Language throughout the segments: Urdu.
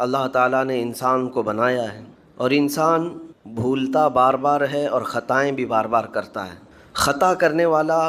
اللہ تعالیٰ نے انسان کو بنایا ہے اور انسان بھولتا بار بار ہے اور خطائیں بھی بار بار کرتا ہے۔ خطا کرنے والا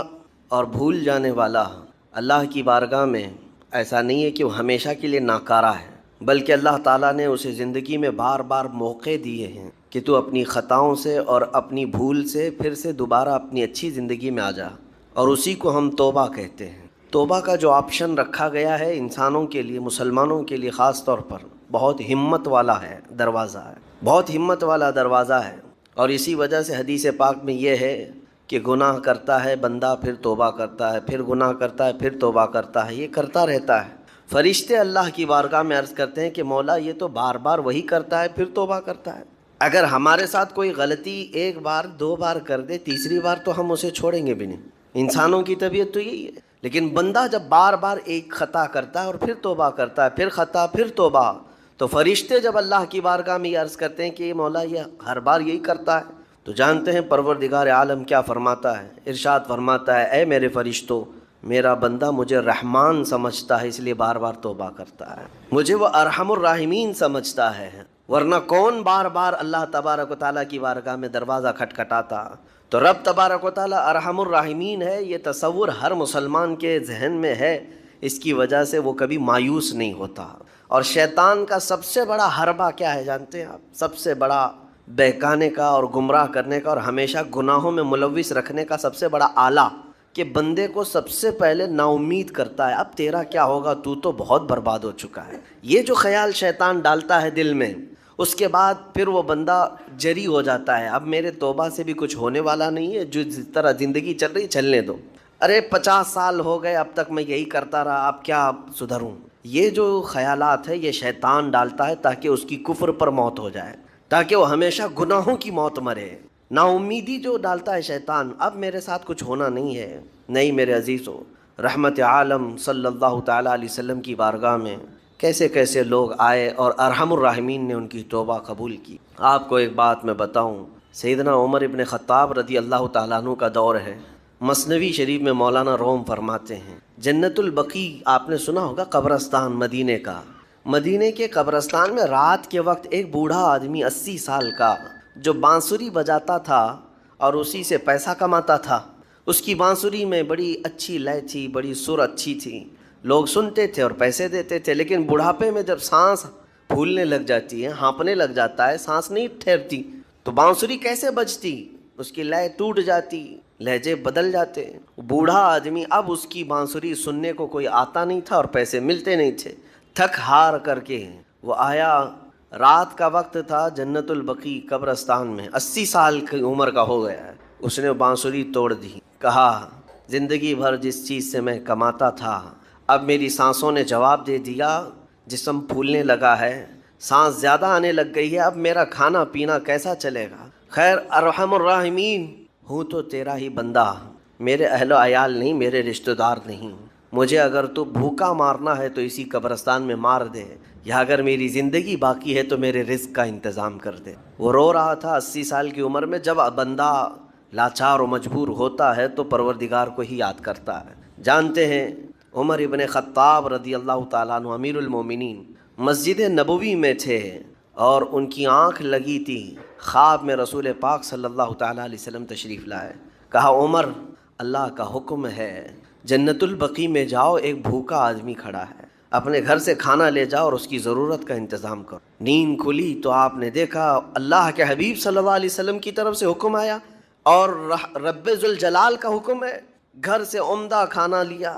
اور بھول جانے والا اللہ کی بارگاہ میں ایسا نہیں ہے کہ وہ ہمیشہ کے لیے ناکارہ ہے، بلکہ اللہ تعالیٰ نے اسے زندگی میں بار بار موقع دیے ہیں کہ تو اپنی خطاؤں سے اور اپنی بھول سے پھر سے دوبارہ اپنی اچھی زندگی میں آ جا، اور اسی کو ہم توبہ کہتے ہیں۔ توبہ کا جو آپشن رکھا گیا ہے انسانوں کے لیے، مسلمانوں کے لیے خاص طور پر، بہت ہمت والا ہے دروازہ ہے، بہت ہمت والا دروازہ ہے۔ اور اسی وجہ سے حدیث پاک میں یہ ہے کہ گناہ کرتا ہے بندہ، پھر توبہ کرتا ہے، پھر گناہ کرتا ہے، پھر توبہ کرتا ہے، یہ کرتا رہتا ہے۔ فرشتے اللہ کی بارگاہ میں عرض کرتے ہیں کہ مولا یہ تو بار بار وہی کرتا ہے پھر توبہ کرتا ہے، اگر ہمارے ساتھ کوئی غلطی ایک بار دو بار کر دے، تیسری بار تو ہم اسے چھوڑیں گے بھی نہیں۔ انسانوں کی طبیعت تو یہی ہے، لیکن بندہ جب بار بار ایک خطا کرتا ہے اور پھر توبہ کرتا ہے، پھر خطا پھر توبہ، تو فرشتے جب اللہ کی بارگاہ میں یہ عرض کرتے ہیں کہ یہ مولا یہ ہر بار یہی کرتا ہے، تو جانتے ہیں پروردگار عالم کیا فرماتا ہے، ارشاد فرماتا ہے اے میرے فرشتوں، میرا بندہ مجھے رحمان سمجھتا ہے اس لیے بار بار توبہ کرتا ہے، مجھے وہ ارحم الراحمین سمجھتا ہے، ورنہ کون بار بار اللہ تبارک و تعالیٰ کی بارگاہ میں دروازہ کھٹکھٹاتا۔ تو رب تبارک و تعالیٰ ارحم الراحمین ہے، یہ تصور ہر مسلمان کے ذہن میں ہے، اس کی وجہ سے وہ کبھی مایوس نہیں ہوتا۔ اور شیطان کا سب سے بڑا حربہ کیا ہے جانتے ہیں آپ؟ سب سے بڑا بہکانے کا اور گمراہ کرنے کا اور ہمیشہ گناہوں میں ملوث رکھنے کا سب سے بڑا آلہ، کہ بندے کو سب سے پہلے نا امید کرتا ہے، اب تیرا کیا ہوگا، تو بہت برباد ہو چکا ہے۔ یہ جو خیال شیطان ڈالتا ہے دل میں، اس کے بعد پھر وہ بندہ جری ہو جاتا ہے، اب میرے توبہ سے بھی کچھ ہونے والا نہیں ہے، جو جس طرح زندگی چل رہی چلنے دو، ارے 50 سال ہو گئے اب تک میں یہی کرتا رہا، اب کیا سدھروں۔ یہ جو خیالات ہے یہ شیطان ڈالتا ہے تاکہ اس کی کفر پر موت ہو جائے، تاکہ وہ ہمیشہ گناہوں کی موت مرے۔ نا امیدی جو ڈالتا ہے شیطان، اب میرے ساتھ کچھ ہونا نہیں ہے۔ نہیں میرے عزیزو، رحمت عالم صلی اللہ تعالیٰ علیہ وسلم کی بارگاہ میں کیسے کیسے لوگ آئے اور ارحم الراحمین نے ان کی توبہ قبول کی۔ آپ کو ایک بات میں بتاؤں، سیدنا عمر ابن خطاب رضی اللہ تعالیٰ عنہ کا دور ہے، مثنوی شریف میں مولانا روم فرماتے ہیں جنت البقیع، آپ نے سنا ہوگا قبرستان مدینے کا، مدینے کے قبرستان میں رات کے وقت ایک بوڑھا آدمی 80 سال کا جو بانسری بجاتا تھا اور اسی سے پیسہ کماتا تھا، اس کی بانسری میں بڑی اچھی لے تھی، بڑی سر اچھی تھی، لوگ سنتے تھے اور پیسے دیتے تھے، لیکن بڑھاپے میں جب سانس پھولنے لگ جاتی ہے، ہانپنے لگ جاتا ہے، سانس نہیں ٹھہرتی، تو بانسری کیسے بجتی، اس کی لے ٹوٹ جاتی، لہجے بدل جاتے۔ بوڑھا آدمی، اب اس کی بانسری سننے کو کوئی آتا نہیں تھا اور پیسے ملتے نہیں تھے، تھک ہار کر کے وہ آیا، رات کا وقت تھا، جنت البقیع قبرستان میں، 80 سال کی عمر کا ہو گیا ہے، اس نے بانسری توڑ دی، کہا زندگی بھر جس چیز سے میں کماتا تھا اب میری سانسوں نے جواب دے دیا، جسم پھولنے لگا ہے، سانس زیادہ آنے لگ گئی ہے، اب میرا کھانا پینا کیسا چلے گا؟ خیر ارحم الراحمین ہوں تو تیرا ہی بندہ، میرے اہل و عیال نہیں، میرے رشتہ دار نہیں، مجھے اگر تو بھوکا مارنا ہے تو اسی قبرستان میں مار دے، یا اگر میری زندگی باقی ہے تو میرے رزق کا انتظام کر دے۔ وہ رو رہا تھا 80 سال کی عمر میں۔ جب بندہ لاچار و مجبور ہوتا ہے تو پروردگار کو ہی یاد کرتا ہے۔ جانتے ہیں عمر ابن خطاب رضی اللہ تعالیٰ عنہ امیر المومنین مسجد نبوی میں تھے اور ان کی آنکھ لگی تھی، خواب میں رسول پاک صلی اللہ تعالیٰ علیہ وسلم تشریف لائے، کہا عمر اللہ کا حکم ہے جنت البقیع میں جاؤ، ایک بھوکا آدمی کھڑا ہے، اپنے گھر سے کھانا لے جاؤ اور اس کی ضرورت کا انتظام کرو۔ نیند کھلی تو آپ نے دیکھا اللہ کے حبیب صلی اللہ علیہ وسلم کی طرف سے حکم آیا اور رب ذوالجلال کا حکم ہے، گھر سے عمدہ کھانا لیا،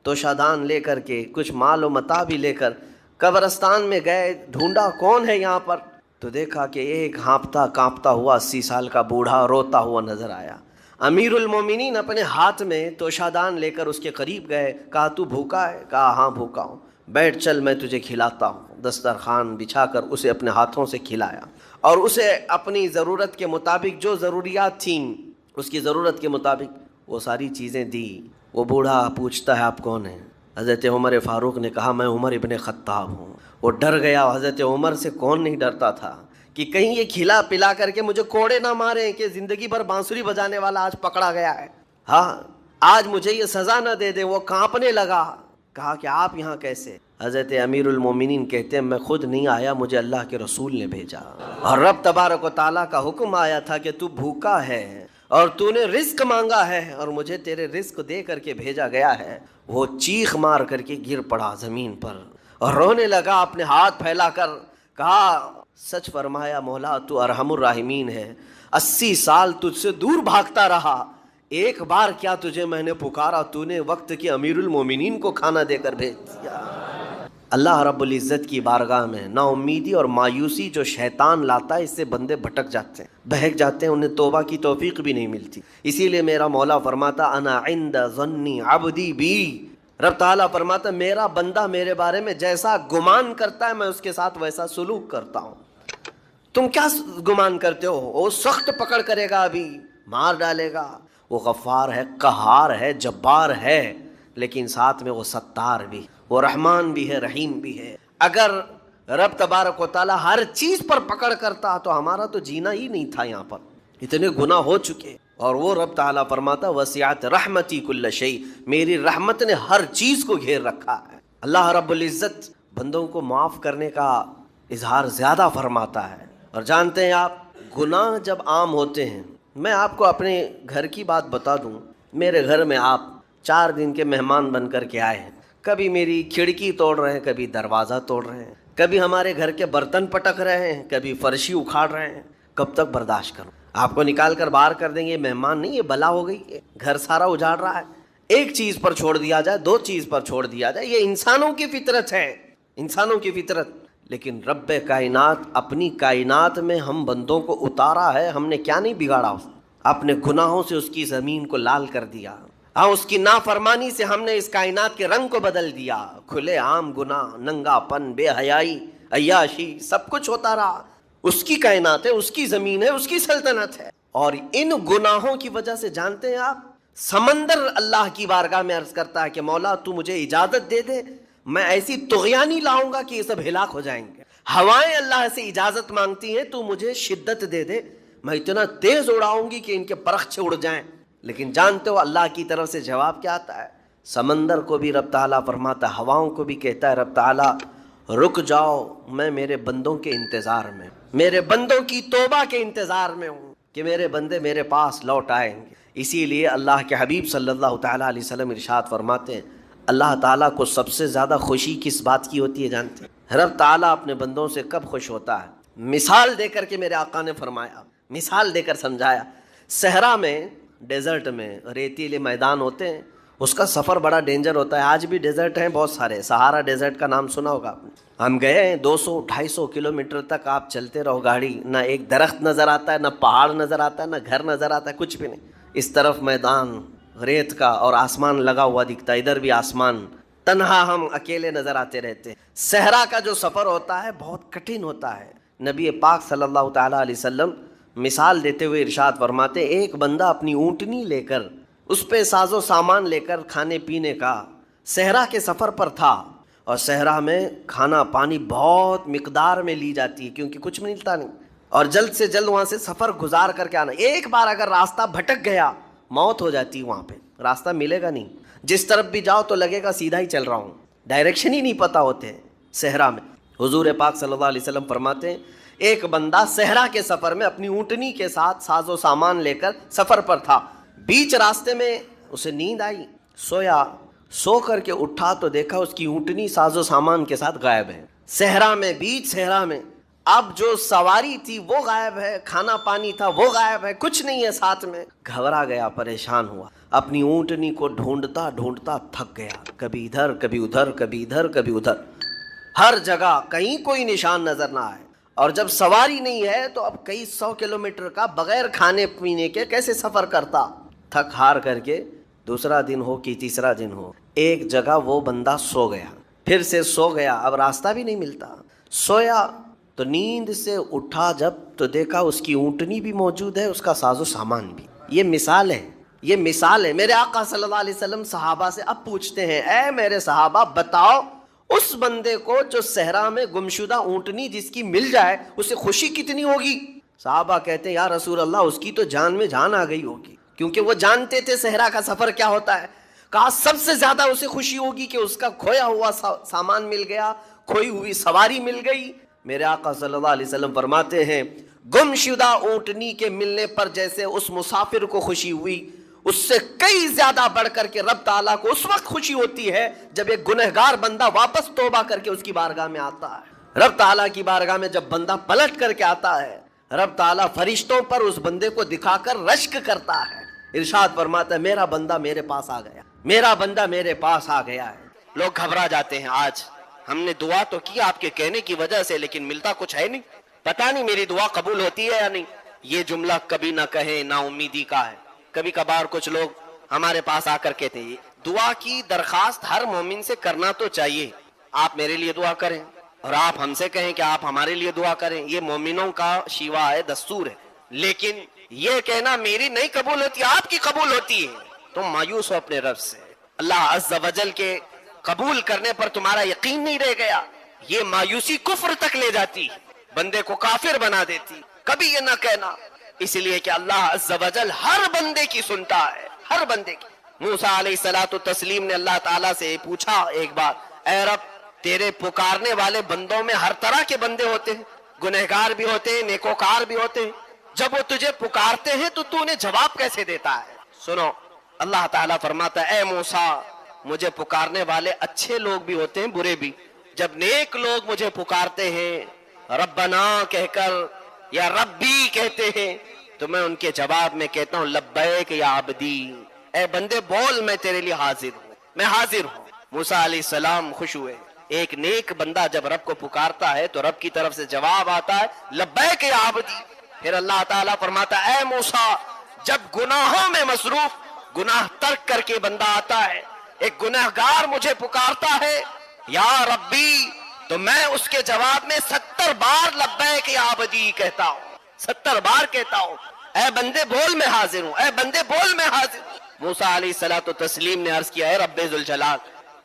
توشادان لے کر کے کچھ مال و متاع بھی لے کر قبرستان میں گئے، ڈھونڈا کون ہے یہاں پر، تو دیکھا کہ ایک ہانپتا کانپتا ہوا 80 سال کا بوڑھا روتا ہوا نظر آیا۔ امیر المومنین اپنے ہاتھ میں توشادان لے کر اس کے قریب گئے، کہا تو بھوکا ہے؟ کہا ہاں بھوکا ہوں، بیٹھ چل میں تجھے کھلاتا ہوں۔ دسترخوان بچھا کر اسے اپنے ہاتھوں سے کھلایا اور اسے اپنی ضرورت کے مطابق جو ضروریات تھیں اس کی ضرورت کے مطابق وہ ساری چیزیں دی۔ وہ بوڑھا پوچھتا ہے آپ کون ہیں؟ حضرت عمر فاروق نے کہا میں عمر ابن خطاب ہوں۔ وہ ڈر گیا، حضرت عمر سے کون نہیں ڈرتا تھا کہ کہیں یہ کھلا پلا کر کے مجھے کوڑے نہ ماریں کہ زندگی بھر بانسری بجانے والا آج پکڑا گیا ہے، ہاں آج مجھے یہ سزا نہ دے دے۔ وہ کانپنے لگا، کہا کہ آپ یہاں کیسے؟ حضرت امیر المومنین کہتے ہیں میں خود نہیں آیا، مجھے اللہ کے رسول نے بھیجا، اور رب تبارک و تعالیٰ کا حکم آیا تھا کہ تو بھوکا ہے اور تو نے رزق مانگا ہے اور مجھے تیرے رزق دے کر کے بھیجا گیا ہے۔ وہ چیخ مار کر کے گر پڑا زمین پر اور رونے لگا، اپنے ہاتھ پھیلا کر کہا سچ فرمایا مولا تو ارحم الراحمین ہے، 80 سال تجھ سے دور بھاگتا رہا، ایک بار کیا تجھے میں نے پکارا، تو نے وقت کے امیر المومنین کو کھانا دے کر بھیج دیا۔ اللہ رب العزت کی بارگاہ میں نا امیدی اور مایوسی جو شیطان لاتا ہے، اس سے بندے بھٹک جاتے ہیں، بہک جاتے ہیں، انہیں توبہ کی توفیق بھی نہیں ملتی۔ اسی لیے میرا مولا فرماتا انا عند ظن عبدی بی، رب تعالیٰ فرماتا میرا بندہ میرے بارے میں جیسا گمان کرتا ہے میں اس کے ساتھ ویسا سلوک کرتا ہوں۔ تم کیا گمان کرتے ہو؟ وہ سخت پکڑ کرے گا، ابھی مار ڈالے گا، وہ غفار ہے، قہار ہے، جبار ہے، لیکن ساتھ میں وہ ستار بھی، وہ رحمان بھی ہے، رحیم بھی ہے۔ اگر رب تبارک و تعالیٰ ہر چیز پر پکڑ کرتا تو ہمارا تو جینا ہی نہیں تھا، یہاں پر اتنے گناہ ہو چکے۔ اور وہ رب تعالیٰ فرماتا وسعت رحمتی کل شیء، میری رحمت نے ہر چیز کو گھیر رکھا ہے۔ اللہ رب العزت بندوں کو معاف کرنے کا اظہار زیادہ فرماتا ہے۔ اور جانتے ہیں آپ، گناہ جب عام ہوتے ہیں، میں آپ کو اپنے گھر کی بات بتا دوں، میرے گھر میں آپ 4 دن کے مہمان بن کر کے آئے ہیں، کبھی میری کھڑکی توڑ رہے ہیں، کبھی دروازہ توڑ رہے ہیں، کبھی ہمارے گھر کے برتن پٹک رہے ہیں، کبھی فرشی اکھاڑ رہے ہیں، کب تک برداشت کروں؟ آپ کو نکال کر باہر کر دیں گے، مہمان نہیں، یہ بلا ہو گئی ہے، گھر سارا اجاڑ رہا ہے۔ ایک چیز پر چھوڑ دیا جائے، 2 چیز پر چھوڑ دیا جائے، یہ انسانوں کی فطرت ہے، انسانوں کی فطرت۔ لیکن رب کائنات اپنی کائنات میں ہم بندوں کو اتارا ہے، ہم نے کیا نہیں بگاڑا، اپنے گناہوں سے اس کی زمین کو لال کر دیا، ہاں اس کی نافرمانی سے ہم نے اس کائنات کے رنگ کو بدل دیا، کھلے عام گناہ، ننگا پن، بے حیائی، عیاشی، سب کچھ ہوتا رہا۔ اس کی کائنات ہے، اس کی زمین ہے، اس کی سلطنت ہے۔ اور ان گناہوں کی وجہ سے جانتے ہیں آپ، سمندر اللہ کی بارگاہ میں عرض کرتا ہے کہ مولا تو مجھے اجازت دے دے، میں ایسی طغیانی لاؤں گا کہ یہ سب ہلاک ہو جائیں گے۔ ہوائیں اللہ سے اجازت مانگتی ہیں تو مجھے شدت دے دے، میں اتنا تیز اڑاؤں گی کہ ان کے پرخچے اڑ جائیں۔ لیکن جانتے ہو اللہ کی طرف سے جواب کیا آتا ہے؟ سمندر کو بھی رب تعالیٰ فرماتا ہے، ہواؤں کو بھی کہتا ہے رب تعالیٰ رک جاؤ، میں میرے بندوں کے انتظار میں، میرے بندوں کی توبہ کے انتظار میں ہوں کہ میرے بندے میرے پاس لوٹ آئیں گے۔ اسی لیے اللہ کے حبیب صلی اللہ تعالیٰ علیہ وسلم ارشاد فرماتے ہیں، اللہ تعالیٰ کو سب سے زیادہ خوشی کس بات کی ہوتی ہے جانتے ہیں؟ رب تعالیٰ اپنے بندوں سے کب خوش ہوتا ہے؟ مثال دے کر کے میرے آقا نے فرمایا، مثال دے کر سمجھایا، صحرا میں، ڈیزرٹ میں ریتیلے میدان ہوتے ہیں، اس کا سفر بڑا ڈینجر ہوتا ہے۔ آج بھی ڈیزرٹ ہیں بہت سارے، سہارا ڈیزرٹ کا نام سنا ہوگا آپ نے، ہم گئے ہیں 200-250 کلومیٹر تک آپ چلتے رہو گاڑی، نہ ایک درخت نظر آتا ہے، نہ پہاڑ نظر آتا ہے، نہ گھر نظر آتا ہے، کچھ بھی نہیں، اس طرف میدان ریت کا اور آسمان لگا ہوا دکھتا ہے، ادھر بھی آسمان، تنہا ہم اکیلے نظر آتے رہتے ہیں۔ صحرا کا جو سفر ہوتا ہے بہت کٹھن ہوتا ہے۔ نبی پاک صلی اللہ تعالیٰ علیہ وسلم مثال دیتے ہوئے ارشاد فرماتے، ایک بندہ اپنی اونٹنی لے کر، اس پہ ساز و سامان لے کر کھانے پینے کا صحرا کے سفر پر تھا، اور صحرا میں کھانا پانی بہت مقدار میں لی جاتی ہے کیونکہ کچھ ملتا نہیں، اور جلد سے جلد وہاں سے سفر گزار کر کے آنا۔ ایک بار اگر راستہ بھٹک گیا موت ہو جاتی ہے، وہاں پہ راستہ ملے گا نہیں، جس طرف بھی جاؤ تو لگے گا سیدھا ہی چل رہا ہوں، ڈائریکشن ہی نہیں پتہ ہوتے ہیں صحرا میں۔ حضور پاک صلی اللہ علیہ وسلم فرماتے ہیں، ایک بندہ صحرا کے سفر میں اپنی اونٹنی کے ساتھ ساز و سامان لے کر سفر پر تھا، بیچ راستے میں اسے نیند آئی، سویا، سو کر کے اٹھا تو دیکھا اس کی اونٹنی ساز و سامان کے ساتھ غائب ہے، صحرا میں، بیچ صحرا میں۔ اب جو سواری تھی وہ غائب ہے، کھانا پانی تھا وہ غائب ہے، کچھ نہیں ہے ساتھ میں۔ گھبرا گیا، پریشان ہوا، اپنی اونٹنی کو ڈھونڈتا ڈھونڈتا تھک گیا، کبھی ادھر کبھی ادھر، کبھی ادھر کبھی ادھر، ہر جگہ کہیں کوئی نشان نظر نہ آئے۔ اور جب سواری نہیں ہے تو اب کئی 100 کلومیٹر کا بغیر کھانے پینے کے کیسے سفر کرتا؟ تھک ہار کر کے دوسرا دن ہو کہ تیسرا دن ہو، ایک جگہ وہ بندہ سو گیا، پھر سے سو گیا، اب راستہ بھی نہیں ملتا، سویا تو نیند سے اٹھا جب تو دیکھا اس کی اونٹنی بھی موجود ہے، اس کا ساز و سامان بھی۔ یہ مثال ہے، یہ مثال ہے۔ میرے آقا صلی اللہ علیہ وسلم صحابہ سے اب پوچھتے ہیں، اے میرے صحابہ بتاؤ اس بندے کو جو صحرا میں گمشدہ اونٹنی جس کی مل جائے اسے خوشی کتنی ہوگی؟ صحابہ کہتے ہیں یا رسول اللہ اس کی تو جان میں جان آ گئی ہوگی، کیونکہ وہ جانتے تھے صحرا کا سفر کیا ہوتا ہے، کہا سب سے زیادہ اسے خوشی ہوگی کہ اس کا کھویا ہوا سامان مل گیا، کھوئی ہوئی سواری مل گئی۔ میرے آقا صلی اللہ علیہ وسلم فرماتے ہیں گم شدہ اونٹنی کے ملنے پر جیسے اس مسافر کو خوشی ہوئی، اس سے کئی زیادہ بڑھ کر کے رب تعالیٰ کو اس وقت خوشی ہوتی ہے جب ایک گنہگار بندہ واپس توبہ کر کے اس کی بارگاہ میں آتا ہے۔ رب تعالیٰ کی بارگاہ میں جب بندہ پلٹ کر کے آتا ہے، رب تعالیٰ فرشتوں پر اس بندے کو دکھا کر رشک کرتا ہے، ارشاد فرماتا ہے میرا بندہ میرے پاس آ گیا، میرا بندہ میرے پاس آ گیا ہے۔ لوگ گھبرا جاتے ہیں، آج ہم نے دعا تو کی آپ کے کہنے کی وجہ سے، لیکن ملتا کچھ ہے نہیں، پتہ نہیں میری دعا قبول ہوتی ہے یا نہیں۔ یہ جملہ کبھی نہ کہیں، نا امیدی کا ہے۔ کبھی کبھار کچھ لوگ ہمارے پاس آ کر کہتے ہیں دعا کی درخواست ہر مومن سے کرنا تو چاہیے، آپ میرے لیے دعا کریں اور آپ ہم سے کہیں کہ آپ ہمارے لیے دعا کریں، یہ مومنوں کا شیوا ہے، دستور ہے۔ لیکن یہ کہنا میری نہیں قبول ہوتی، آپ کی قبول ہوتی ہے، تم مایوس ہو اپنے رب سے۔ اللہ عز و جل کے قبول کرنے پر تمہارا یقین نہیں رہ گیا، یہ مایوسی کفر تک لے جاتی، بندے کو کافر بنا دیتی۔ کبھی یہ نہ کہنا، اس لیے کہ اللہ عز و جل ہر بندے کی سنتا ہے، ہر بندے کی۔ موسیٰ علیہ الصلوۃ والتسلیم نے اللہ تعالیٰ سے پوچھا ایک بار، اے رب تیرے پکارنے والے بندوں میں ہر طرح کے بندے ہوتے ہیں، گنہگار بھی ہوتے ہیں، نیکوکار بھی ہوتے ہیں، جب وہ تجھے پکارتے ہیں تو تو انہیں جواب کیسے دیتا ہے؟ سنو، اللہ تعالیٰ فرماتا ہے اے موسیٰ مجھے پکارنے والے اچھے لوگ بھی ہوتے ہیں، برے بھی۔ جب نیک لوگ مجھے پکارتے ہیں ربنا کہہ کر یا ربی کہتے ہیں تو میں ان کے جواب میں کہتا ہوں لبیک یا عبدی، اے بندے بول میں تیرے لیے حاضر ہوں، میں حاضر ہوں۔ موسیٰ علیہ السلام خوش ہوئے، ایک نیک بندہ جب رب کو پکارتا ہے تو رب کی طرف سے جواب آتا ہے لبیک یا عبدی۔ پھر اللہ تعالیٰ فرماتا ہے اے موسیٰ جب گناہوں میں مصروف گناہ ترک کر کے بندہ آتا ہے، ایک گنہگار مجھے پکارتا ہے یا ربی، تو میں اس کے جواب میں 70 بار لبیک یا عبدی کہتا ہوں، 70 بار کہتا ہوں اے بندے بول میں حاضر ہوں، اے بندے بول میں حاضر ہوں۔ موسیٰ علیہ الصلوۃ والتسلیم نے عرض کیا ہے رب ذوالجلال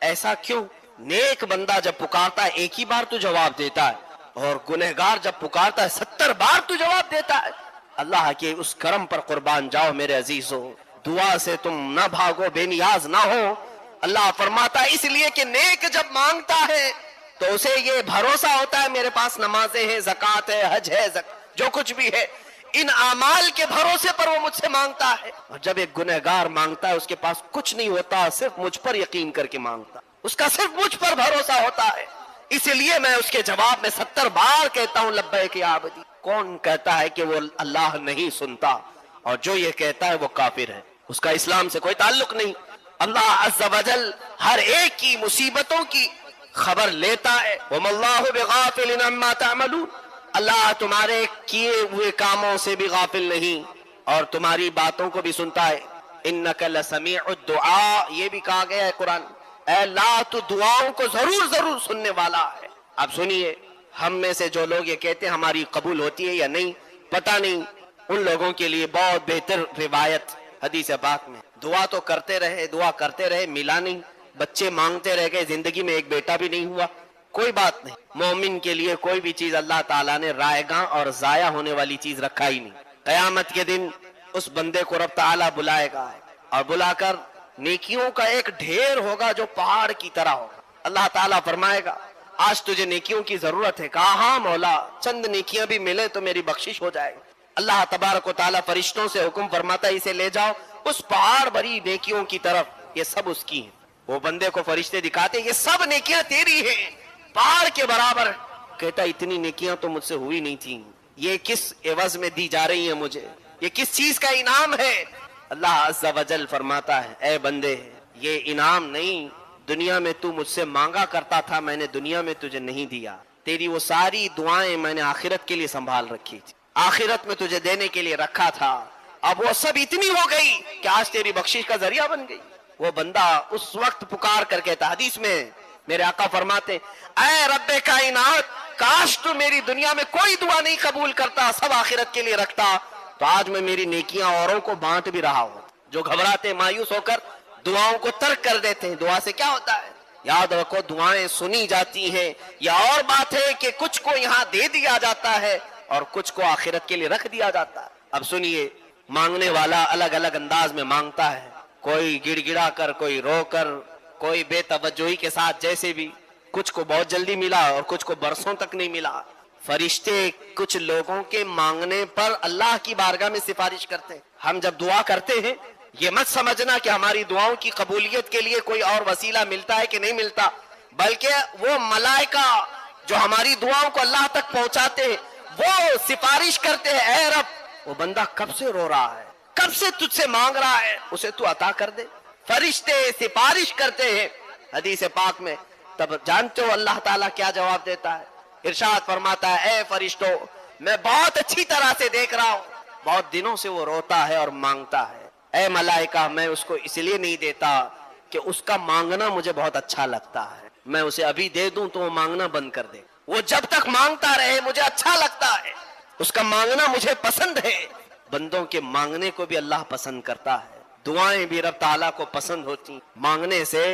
ایسا کیوں؟ نیک بندہ جب پکارتا ہے ایک ہی بار تو جواب دیتا ہے، اور گنہگار جب پکارتا ہے 70 بار تو جواب دیتا ہے۔ اللہ کے اس کرم پر قربان جاؤ میرے عزیزو، دعا سے تم نہ بھاگو، بے نیاز نہ ہو۔ اللہ فرماتا ہے اس لیے کہ نیک جب مانگتا ہے تو اسے یہ بھروسہ ہوتا ہے میرے پاس نمازیں ہیں، زکوٰۃ ہے، حج ہے، جو کچھ بھی ہے، ان اعمال کے بھروسے پر وہ مجھ سے مانگتا ہے۔ اور جب ایک گنہگار مانگتا ہے اس کے پاس کچھ نہیں ہوتا، صرف مجھ پر یقین کر کے مانگتا، اس کا صرف مجھ پر بھروسہ ہوتا ہے، اس لیے میں اس کے جواب میں 70 بار کہتا ہوں لبیک یا عبدی۔ کون کہتا ہے کہ وہ اللہ نہیں سنتا؟ اور جو یہ کہتا ہے وہ کافر ہے، اس کا اسلام سے کوئی تعلق نہیں۔ اللہ عز و جل ہر ایک کی مصیبتوں کی خبر لیتا ہے، وَمَا اللَّهُ بِغَافِلٍ عَمَّا تَعْمَلُونَ، اللہ تمہارے کیے ہوئے کاموں سے بھی غافل نہیں اور تمہاری باتوں کو بھی سنتا ہے۔ اِنَّكَ لَسَمِيعُ الدُّعَاء، یہ بھی کہا گیا ہے قرآن، اے اللہ تو دعاؤں کو ضرور ضرور سننے والا ہے۔ اب سنیے، ہم میں سے جو لوگ یہ کہتے ہیں ہماری قبول ہوتی ہے یا نہیں پتہ نہیں، ان لوگوں کے لیے بہت بہتر روایت حدیث پاک میں، دعا تو کرتے رہے ملا نہیں، بچے مانگتے رہ گئے، زندگی میں ایک بیٹا بھی نہیں ہوا، کوئی بات نہیں۔ مومن کے لیے کوئی بھی چیز اللہ تعالیٰ نے رائے گاں اور ضائع ہونے والی چیز رکھا ہی نہیں۔ قیامت کے دن اس بندے کو رب تعالیٰ بلائے گا اور بلا کر نیکیوں کا ایک ڈھیر ہوگا جو پہاڑ کی طرح ہوگا۔ اللہ تعالیٰ فرمائے گا آج تجھے نیکیوں کی ضرورت ہے؟ کہا ہاں مولا، چند نیکیاں بھی ملے تو میری بخشش ہو جائے گی۔ اللہ تبارک و تعالیٰ فرشتوں سے حکم فرماتا ہے اسے لے جاؤ اس پہاڑ بھری نیکیوں کی طرف، یہ سب اس کی ہیں۔ وہ بندے کو فرشتے دکھاتے یہ سب نیکیاں تیری ہیں، پہاڑ کے برابر۔ کہتا اتنی نیکیاں تو مجھ سے ہوئی نہیں تھیں، یہ کس عوض میں دی جا رہی ہیں مجھے، یہ کس چیز کا انعام ہے؟ اللہ عز و جل فرماتا ہے اے بندے یہ انعام نہیں، دنیا میں تو مجھ سے مانگا کرتا تھا، میں نے دنیا میں تجھے نہیں دیا، تیری وہ ساری دعائیں میں نے آخرت کے لیے سنبھال رکھی تھی، آخرت میں تجھے دینے کے لیے رکھا تھا، اب وہ سب اتنی ہو گئی کہ آج تیری بخشش کا ذریعہ بن گئی۔ وہ بندہ اس وقت پکار کر کہتا، حدیث میں میرے آقا فرماتے اے رب کائنات کاش تو میری دنیا میں کوئی دعا نہیں قبول کرتا، سب آخرت کے لیے رکھتا، تو آج میں میری نیکیاں اوروں کو بانٹ بھی رہا ہوں۔ جو گھبراتے مایوس ہو کر دعاؤں کو ترک کر دیتے ہیں، دعا سے کیا ہوتا ہے؟ یاد رکھو دعائیں سنی جاتی ہیں، یہ اور بات ہے کہ کچھ کو یہاں دے دیا جاتا ہے اور کچھ کو آخرت کے لیے رکھ دیا جاتا ہے۔ اب سنیے، مانگنے والا الگ الگ انداز میں مانگتا ہے، کوئی گڑ گڑا کر، کوئی رو کر، کوئی بے توجہی کے ساتھ، جیسے بھی کچھ کو بہت جلدی ملا اور کچھ کو برسوں تک نہیں ملا۔ فرشتے کچھ لوگوں کے مانگنے پر اللہ کی بارگاہ میں سفارش کرتے ہیں۔ ہم جب دعا کرتے ہیں یہ مت سمجھنا کہ ہماری دعاؤں کی قبولیت کے لیے کوئی اور وسیلہ ملتا ہے کہ نہیں ملتا، بلکہ وہ ملائکہ جو ہماری دعاؤں کو اللہ تک پہنچاتے ہیں وہ سفارش کرتے ہیں، اے رب وہ بندہ کب سے رو رہا ہے، کب سے تجھ سے مانگ رہا ہے، اسے تو عطا کر دے۔ فرشتے سفارش کرتے ہیں حدیث پاک میں۔ تب جانتے ہو اللہ تعالیٰ کیا جواب دیتا ہے؟ ارشاد فرماتا ہے، اے فرشتو میں بہت اچھی طرح سے دیکھ رہا ہوں، بہت دنوں سے وہ روتا ہے اور مانگتا ہے۔ اے ملائکہ میں اس کو اس لیے نہیں دیتا کہ اس کا مانگنا مجھے بہت اچھا لگتا ہے، میں اسے ابھی دے دوں تو وہ مانگنا بند کر دے، وہ جب تک مانگتا رہے مجھے اچھا لگتا ہے، اس کا مانگنا مجھے پسند ہے۔ بندوں کے مانگنے کو بھی اللہ پسند کرتا ہے، دعائیں بھی رب تعالیٰ کو پسند ہوتی۔ مانگنے سے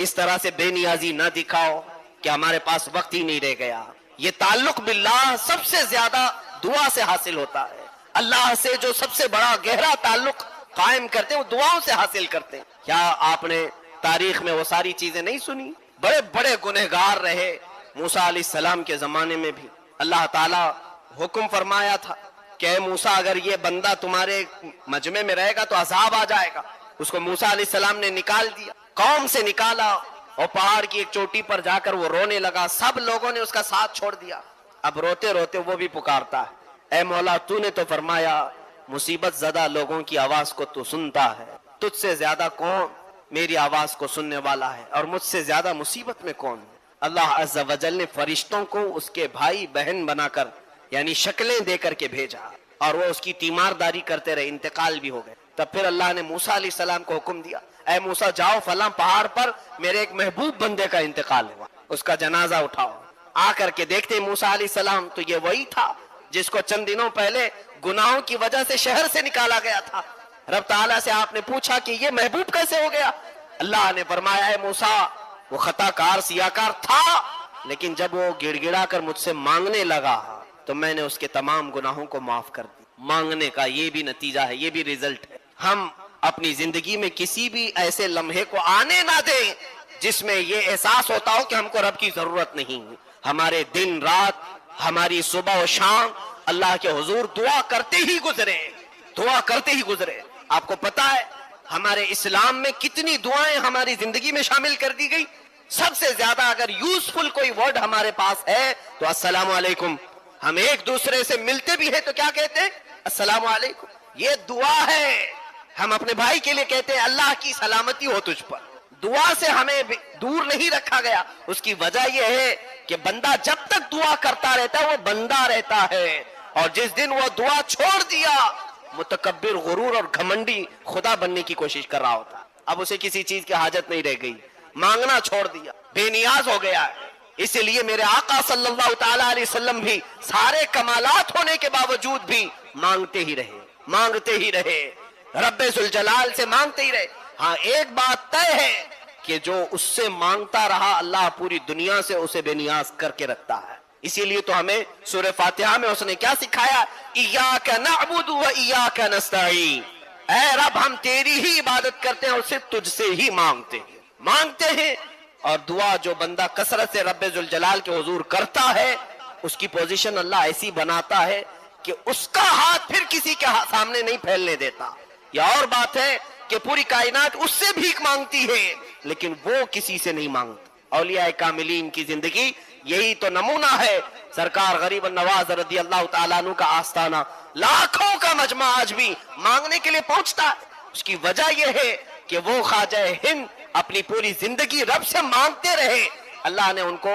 اس طرح سے بے نیازی نہ دکھاؤ کہ ہمارے پاس وقت ہی نہیں رہ گیا۔ یہ تعلق باللہ سب سے زیادہ دعا سے حاصل ہوتا ہے۔ اللہ سے جو سب سے بڑا گہرا تعلق قائم کرتے ہیں وہ دعاؤں سے حاصل کرتے ہیں۔ کیا آپ نے تاریخ میں وہ ساری چیزیں نہیں سنی؟ بڑے بڑے گنہگار رہے موسیٰ علیہ السلام کے زمانے میں بھی اللہ تعالیٰ حکم فرمایا تھا کہ اے موسیٰ اگر یہ بندہ تمہارے مجمع میں رہے گا تو عذاب آ جائے گا۔ اس کو موسیٰ علیہ السلام نے نکال دیا، قوم سے نکالا، اور پہاڑ کی ایک چوٹی پر جا کر وہ رونے لگا، سب لوگوں نے اس کا ساتھ چھوڑ دیا۔ اب روتے روتے وہ بھی پکارتا ہے، اے مولا تو نے تو فرمایا مصیبت زدہ لوگوں کی آواز کو تو سنتا ہے، تجھ سے زیادہ کون میری آواز کو سننے والا ہے اور مجھ سے زیادہ مصیبت میں کون ہے؟ اللہ عز و جل نے فرشتوں کو اس کے بھائی بہن بنا کر یعنی شکلیں دے کر کے بھیجا، اور وہ اس کی تیمارداری کرتے رہے، انتقال بھی ہو گئے۔ تب پھر اللہ نے موسیٰ علیہ السلام کو حکم دیا، اے موسیٰ جاؤ فلاں پہاڑ پر میرے ایک محبوب بندے کا انتقال ہوا، اس کا جنازہ اٹھاؤ۔ آ کر کے دیکھتے موسیٰ علیہ السلام تو یہ وہی تھا جس کو چند دنوں پہلے گناہوں کی وجہ سے شہر سے نکالا گیا تھا۔ رب تعالیٰ سے آپ نے پوچھا کہ یہ محبوب کیسے ہو گیا؟ اللہ نے فرمایا، اے موسیٰ وہ خطا کار سیاکار تھا، لیکن جب وہ گڑ گڑا کر مجھ سے مانگنے لگا تو میں نے اس کے تمام گناہوں کو معاف کر دی۔ مانگنے کا یہ بھی نتیجہ ہے، یہ بھی رزلٹ ہے۔ ہم اپنی زندگی میں کسی بھی ایسے لمحے کو آنے نہ دیں جس میں یہ احساس ہوتا ہو کہ ہم کو رب کی ضرورت نہیں۔ ہمارے دن رات، ہماری صبح و شام اللہ کے حضور دعا کرتے ہی گزرے، دعا کرتے ہی گزرے۔ آپ کو پتا ہے ہمارے اسلام میں کتنی دعائیں ہماری زندگی میں شامل کر دی گئی؟ سب سے زیادہ اگر یوزفل کوئی ورڈ ہمارے پاس ہے تو السلام علیکم۔ ہم ایک دوسرے سے ملتے بھی ہیں تو کیا کہتے ہیں؟ السلام علیکم۔ یہ دعا ہے۔ ہم اپنے بھائی کے لیے کہتے ہیں اللہ کی سلامتی ہو تجھ پر۔ دعا سے ہمیں دور نہیں رکھا گیا، اس کی وجہ یہ ہے کہ بندہ جب تک دعا کرتا رہتا ہے وہ بندہ رہتا ہے، اور جس دن وہ دعا چھوڑ دیا متکبر، غرور اور گھمنڈی خدا بننے کی کوشش کر رہا ہوتا، اب اسے کسی چیز کی حاجت نہیں رہ گئی، مانگنا چھوڑ دیا، بے نیاز ہو گیا ہے۔ اسی لیے میرے آقا صلی اللہ تعالی علیہ وسلم بھی سارے کمالات ہونے کے باوجود بھی مانگتے ہی رہے، مانگتے ہی رہے، رب ذوالجلال سے مانگتے ہی رہے۔ ہاں ایک بات طے ہے کہ جو اس سے مانگتا رہا اللہ پوری دنیا سے اسے بے نیاز کر کے رکھتا ہے۔ اسی لیے تو ہمیں سورہ فاتحہ میں اس نے کیا سکھایا؟ ایاک نعبد و ایاک نستعین، اے رب ہم تیری ہی عبادت کرتے ہیں اور صرف تجھ سے ہی مانگتے ہیں۔ اور دعا جو بندہ کثرت سے رب ذوالجلال کے حضور کرتا ہے اس کی پوزیشن اللہ ایسی بناتا ہے کہ اس کا ہاتھ پھر کسی کے سامنے نہیں پھیلنے دیتا۔ یہ اور بات ہے کہ پوری کائنات اس سے بھیک مانگتی ہے لیکن وہ کسی سے نہیں مانگتا۔ اولیاء کاملین کی زندگی یہی تو نمونہ ہے۔ سرکار غریب النواز رضی اللہ تعالیٰ عنہ کا آستانہ لاکھوں کا مجمع آج بھی مانگنے کے لیے پہنچتا ہے۔ اس کی وجہ یہ ہے کہ وہ خواجہ ہند اپنی پوری زندگی رب سے مانگتے رہے، اللہ نے ان کو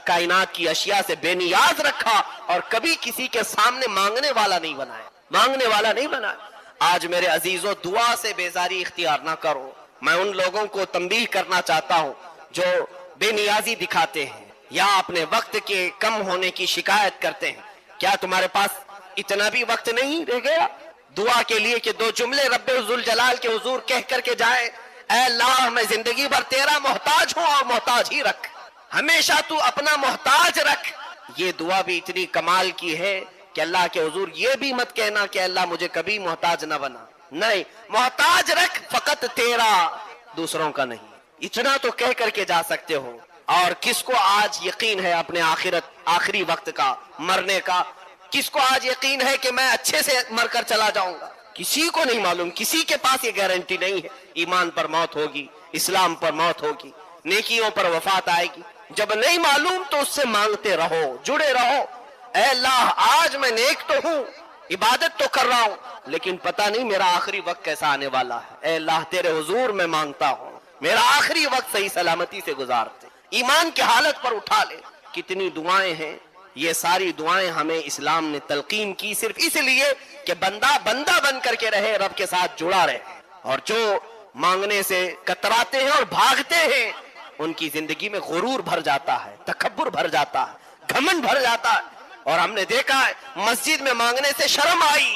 کائنات کی اشیاء سے بے نیاز رکھا اور کبھی کسی کے سامنے مانگنے والا نہیں بنایا۔ آج میرے عزیزوں دعا سے بیزاری اختیار نہ کرو۔ میں ان لوگوں کو تنبیہ کرنا چاہتا ہوں جو بے نیازی دکھاتے ہیں یا اپنے وقت کے کم ہونے کی شکایت کرتے ہیں۔ کیا تمہارے پاس اتنا بھی وقت نہیں رہ گیا دعا کے لیے کہ دو جملے رب ذوالجلال کے حضور کہہ کر کے جائے، اے اللہ میں زندگی بھر تیرا محتاج ہوں اور محتاج ہی رکھ، ہمیشہ تو اپنا محتاج رکھ۔ یہ دعا بھی اتنی کمال کی ہے کہ اللہ کے حضور یہ بھی مت کہنا کہ اللہ مجھے کبھی محتاج نہ بنا۔ نہیں، محتاج رکھ فقط تیرا، دوسروں کا نہیں، اتنا تو کہہ کر کے جا سکتے ہو۔ اور کس کو آج یقین ہے اپنے آخری وقت کا، مرنے کا؟ کس کو آج یقین ہے کہ میں اچھے سے مر کر چلا جاؤں گا؟ کسی کو نہیں معلوم، کسی کے پاس یہ گارنٹی نہیں ہے۔ ایمان پر موت ہوگی، اسلام پر موت ہوگی، نیکیوں پر وفات آئے گی۔ جب نہیں معلوم تو اس سے مانگتے رہو، جڑے رہو۔ اے اللہ، آج میں نیک تو ہوں، عبادت تو کر رہا ہوں، لیکن پتہ نہیں میرا آخری وقت کیسا آنے والا ہے۔ اے اللہ، تیرے حضور میں مانگتا ہوں میرا آخری وقت صحیح سلامتی سے گزارتے، ایمان کی حالت پر اٹھا لے۔ کتنی دعائیں ہیں، یہ ساری دعائیں ہمیں اسلام نے تلقین کی صرف اس لیے کہ بندہ بن کر کے رہے، رب کے ساتھ جڑا رہے۔ اور جو مانگنے سے کتراتے ہیں اور بھاگتے ہیں، ان کی زندگی میں غرور بھر جاتا ہے، تکبر بھر جاتا ہے، گھمنڈ بھر جاتا ہے۔ اور ہم نے دیکھا ہے مسجد میں مانگنے سے شرم آئی،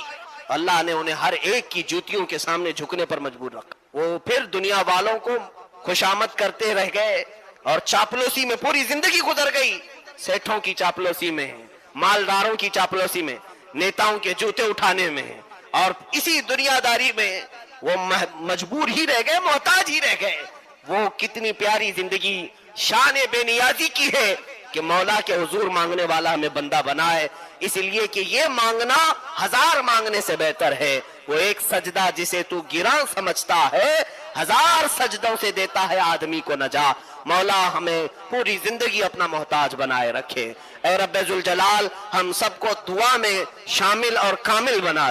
اللہ نے انہیں ہر ایک کی جوتیوں کے سامنے جھکنے پر مجبور رکھا۔ وہ پھر دنیا والوں کو خوشامد کرتے رہ گئے اور چاپلوسی میں پوری زندگی گزر گئی۔ سیٹھوں کی چاپلوسی میں، مالداروں کی چاپلوسی میں، نیتاؤں کے جوتے اٹھانے میں، اور اسی دنیا داری میں وہ مجبور ہی رہ گئے، محتاج ہی رہ گئے۔ وہ کتنی پیاری زندگی شان بے نیازی کی ہے کہ مولا کے حضور مانگنے والا ہمیں بندہ بنائے، اس لیے کہ یہ مانگنا 1000 مانگنے سے بہتر ہے۔ وہ ایک سجدہ جسے تو گراں سمجھتا ہے، 1000 سجدوں سے دیتا ہے آدمی کو نجات۔ مولا ہمیں پوری زندگی اپنا محتاج بنائے رکھے۔ اے رب ذوالجلال، ہم سب کو دعا میں شامل اور کامل بنا